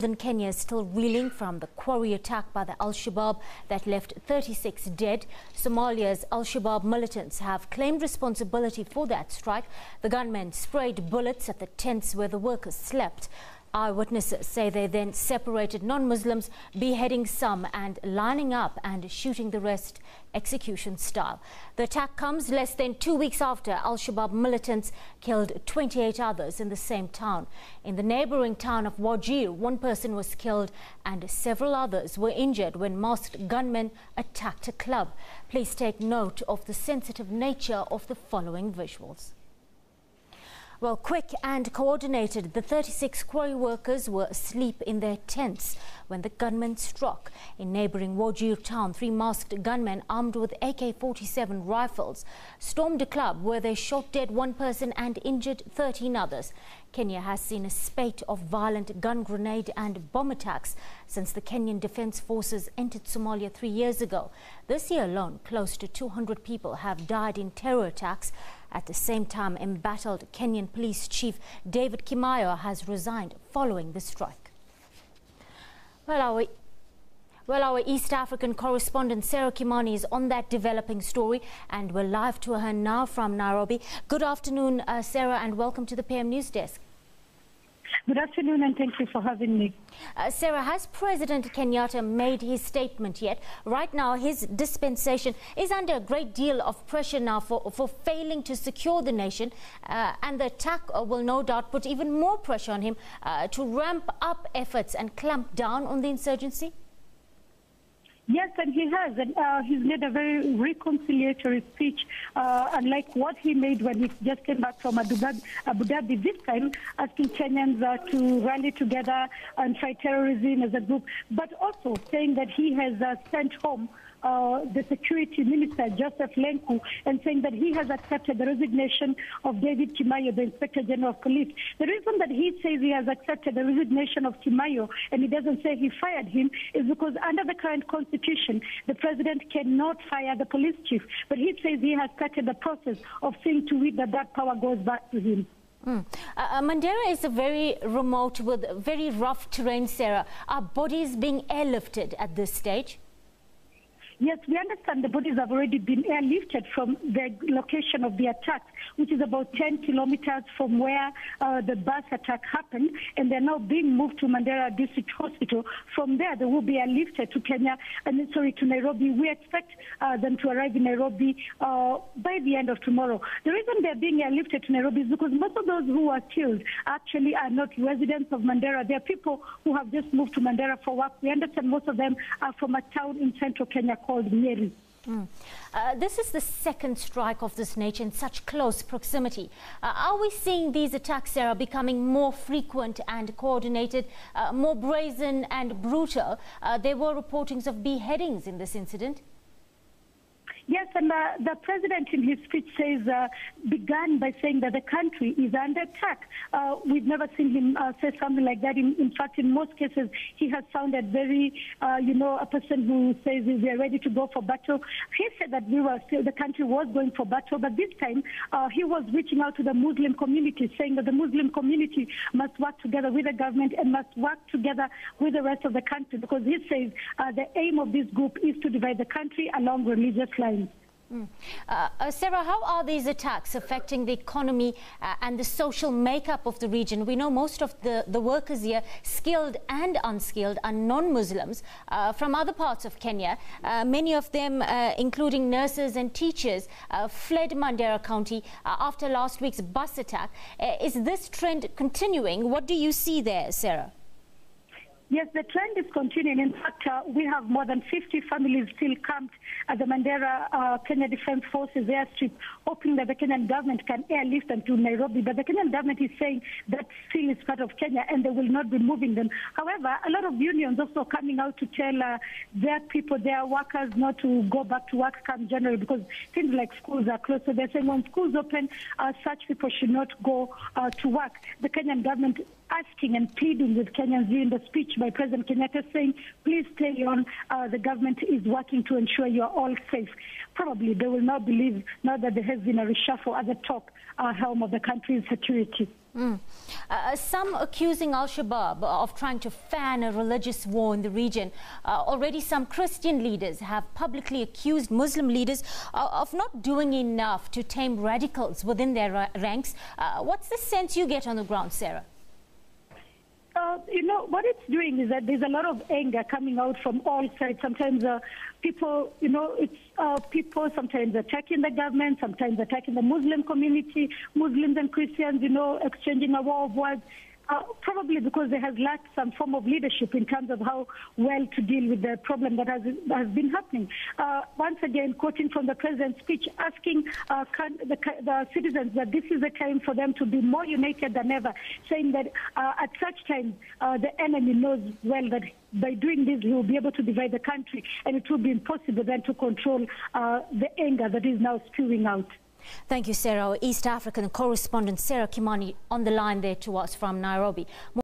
Northern Kenya is still reeling from the quarry attack by the Al-Shabaab that left 36 dead. Somalia's Al-Shabaab militants have claimed responsibility for that strike. The gunmen sprayed bullets at the tents where the workers slept. Eyewitnesses say they then separated non-Muslims, beheading some and lining up and shooting the rest execution style. The attack comes less than 2 weeks after Al-Shabaab militants killed 28 others in the same town. In the neighboring town of Wajir, one person was killed and several others were injured when masked gunmen attacked a club. Please take note of the sensitive nature of the following visuals. Well, quick and coordinated, the 36 quarry workers were asleep in their tents when the gunmen struck. In neighbouring Wajir town, 3 masked gunmen armed with AK-47 rifles stormed a club where they shot dead 1 person and injured 13 others. Kenya has seen a spate of violent gun, grenade and bomb attacks since the Kenyan Defence Forces entered Somalia 3 years ago. This year alone, close to 200 people have died in terror attacks. At the same time, embattled Kenyan Police Chief David Kimayo has resigned following the strike. Well, our East African correspondent Sarah Kimani is on that developing story, and we're live to her now from Nairobi. Good afternoon, Sarah, and welcome to the PM News Desk. Good afternoon, and thank you for having me. Sarah, has President Kenyatta made his statement yet? Right now, his dispensation is under a great deal of pressure now for failing to secure the nation, and the attack will no doubt put even more pressure on him to ramp up efforts and clamp down on the insurgency? Yes, and he has. And he's made a very reconciliatory speech, unlike what he made when he just came back from Abu Dhabi, this time asking Kenyans to rally together and fight terrorism as a group, but also saying that he has sent home the Security Minister, Joseph Lenku, and saying that he has accepted the resignation of David Kimayo, the Inspector General of Police. The reason that he says he has accepted the resignation of Kimayo and he doesn't say he fired him is because under the current constitution, the president cannot fire the police chief. But he says he has started the process of seeing to it that that power goes back to him. Mandera is a very remote with very rough terrain, Sarah. Are bodies being airlifted at this stage? Yes, we understand the bodies have already been airlifted from the location of the attack, which is about 10 kilometers from where the bus attack happened, and they're now being moved to Mandera District Hospital. From there, they will be airlifted to to Nairobi. We expect them to arrive in Nairobi by the end of tomorrow. The reason they're being airlifted to Nairobi is because most of those who are killed actually are not residents of Mandera. They are people who have just moved to Mandera for work. We understand most of them are from a town in central Kenya called Nyeri. This is the second strike of this nature in such close proximity. Are we seeing these attacks, Sarah, becoming more frequent and coordinated, more brazen and brutal? There were reportings of beheadings in this incident. Yes, and the president in his speech began by saying that the country is under attack. We've never seen him say something like that. In fact, in most cases, he has sounded very, a person who says we are ready to go for battle. He said that the country was going for battle, but this time he was reaching out to the Muslim community, saying that the Muslim community must work together with the government and must work together with the rest of the country, because he says the aim of this group is to divide the country along religious lines. Sarah, how are these attacks affecting the economy and the social makeup of the region? We know most of the workers here, skilled and unskilled, are non-Muslims from other parts of Kenya. Many of them, including nurses and teachers, fled Mandera County after last week's bus attack. Is this trend continuing? What do you see there, Sarah? Yes, the trend is continuing. In fact, we have more than 50 families still camped at the Mandera Kenya Defence Forces airstrip, hoping that the Kenyan government can airlift them to Nairobi. But the Kenyan government is saying that still is part of Kenya and they will not be moving them. However, a lot of unions also coming out to tell their people, their workers, not to go back to work come January, because things like schools are closed. So they're saying when schools open, such people should not go to work. The Kenyan government asking and pleading with Kenyans during the speech by President Kenyatta, saying, please stay on, the government is working to ensure you are all safe. Probably they will not believe now that there has been a reshuffle at the top helm of the country's security. Some accusing Al-Shabaab of trying to fan a religious war in the region. Already some Christian leaders have publicly accused Muslim leaders of not doing enough to tame radicals within their ranks. What's the sense you get on the ground, Sarah? You know, what it's doing is that there's a lot of anger coming out from all sides. Sometimes people, you know, it's people sometimes attacking the government, sometimes attacking the Muslim community, Muslims and Christians, you know, exchanging a war of words. Probably because there has lacked some form of leadership in terms of how well to deal with the problem that has been happening. Once again, quoting from the president's speech, asking the citizens that this is the time for them to be more united than ever, saying that at such times the enemy knows well that by doing this he will be able to divide the country, and it will be impossible then to control the anger that is now spewing out. Thank you, Sarah. Our East African correspondent Sarah Kimani on the line there to us from Nairobi.